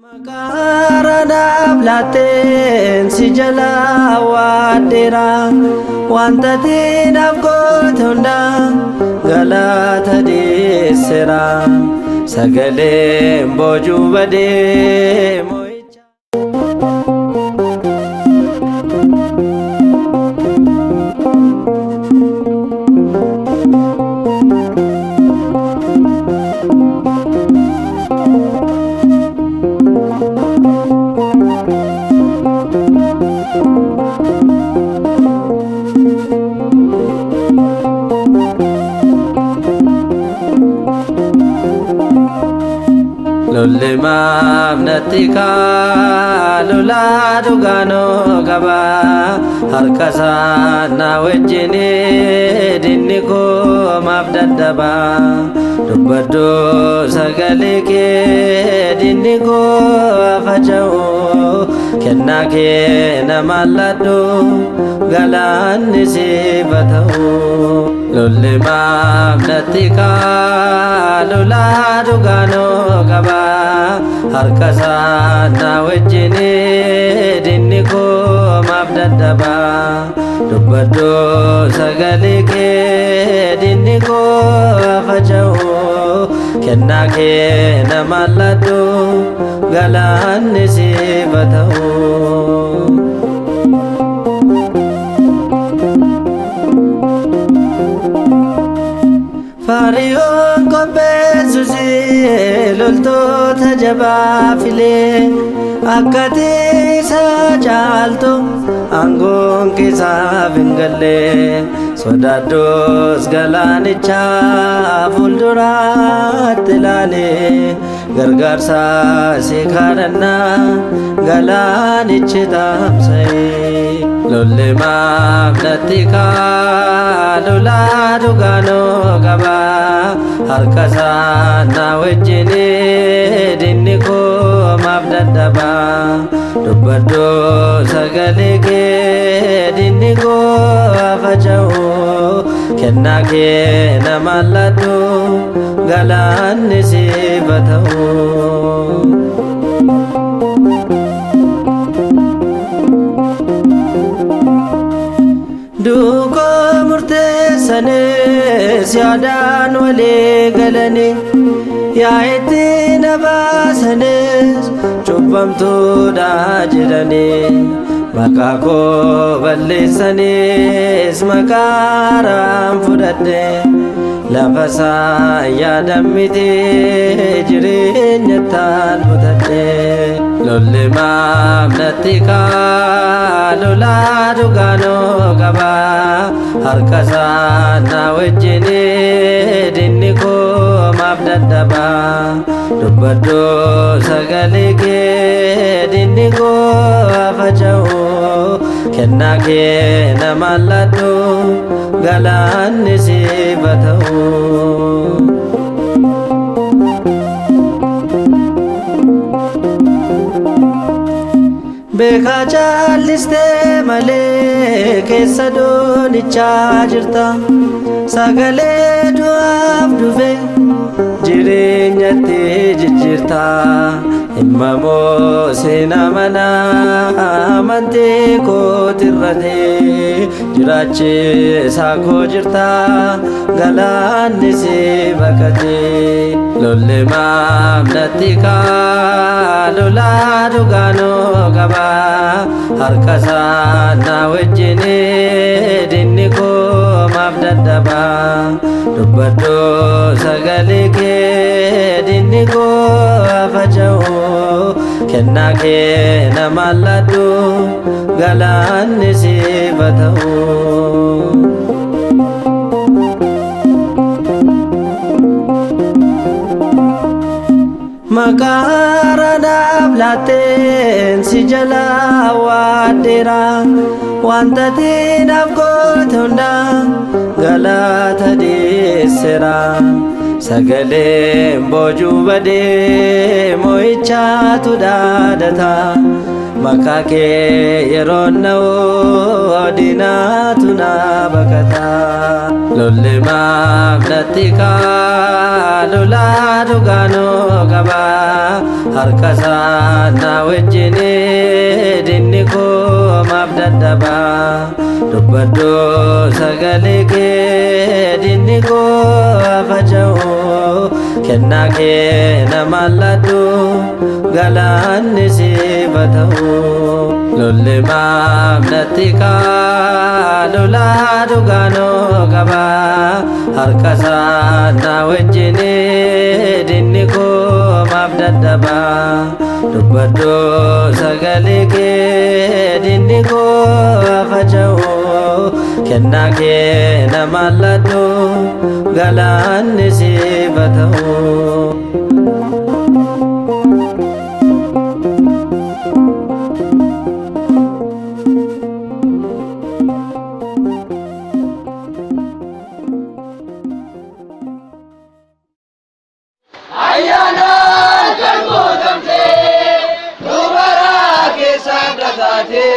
Makaranab laten si jala wadera wanta tinab gotunda galata disera sagale boju bade moicha Lulima natika lula dugano gaba harkasa na wajjini dinni ko mabdaddaba dubbaddu sagale ke dinni ko afaja'u kenna ke namalladdu galanni sifata'u lulima natika lula dugano gaba harkasa na wajjini dinni ko mabdaddaba dubbaddu sagale ke dinni ko afaja'u kenna ke namalladdu galanni sifata'u Fariyoon qopheessusi loltoota jabaa filee akkati isa caaltu aangoon keessaaf hin galle sodaaddoos galaanicha fuulduraatti ilaale gargaarsa si kadhannaa galaanichi taamsa'e lolli maamnatika lolaa dhugaanoo qaba harkasa na wajjini dinni koo maaf daddaba dubbaddu sagale kee dinni koo afaja'u kennaa kee nama laddu galaanni sifata'u duuko murteessanis yaadaan walii galanii yaa itti na baasanis cubbamtuudha jedhanii maqaa koo balleessanis maqaaraan fudhadhe lafa isaa yaadan miti jireenyattaan butadhe lolli maamnatika lolaa dhugaanoo qaba harkasa na wajjini dinni koo maaf daddaba dubbaddu sagale kee dinni koo afaja'u kennaa kee nama laddu galaanni sifata'u beekaa caalistee malee keessa doonichaa jirta sagalee du'aaf dhufe jireenyatti jijjiirta himma moo seena mana amantii kootirrate jiraachisaa koo jirta galaanni si bakkate lolli maamnatika lolaa dhugaanoo qaba harkasa na wajjini dinni koo maaf daddaba dubbaddu sagale kee dinni koo afaja'u kennaa kee nama laddu galaanni sifata'u Makaranab laten si jala wadera wanta tinab gotunda galata disera sagale boju bade moicha tu dadata makake yeronno dinatuna bakata lolle mamnatika lola dugano gaba harkasa na wejine diniko mabdadaba dubbado sagaleke diniko afajao kennake namaladu galanni sibatau lolle mamnatika lola dugano gaba harkasa na wejine diniko mabdadaba dubbado sagaleke diniko afajao kennake namaladu galanni sibatau Ayana kan godamte dubara ke sabdate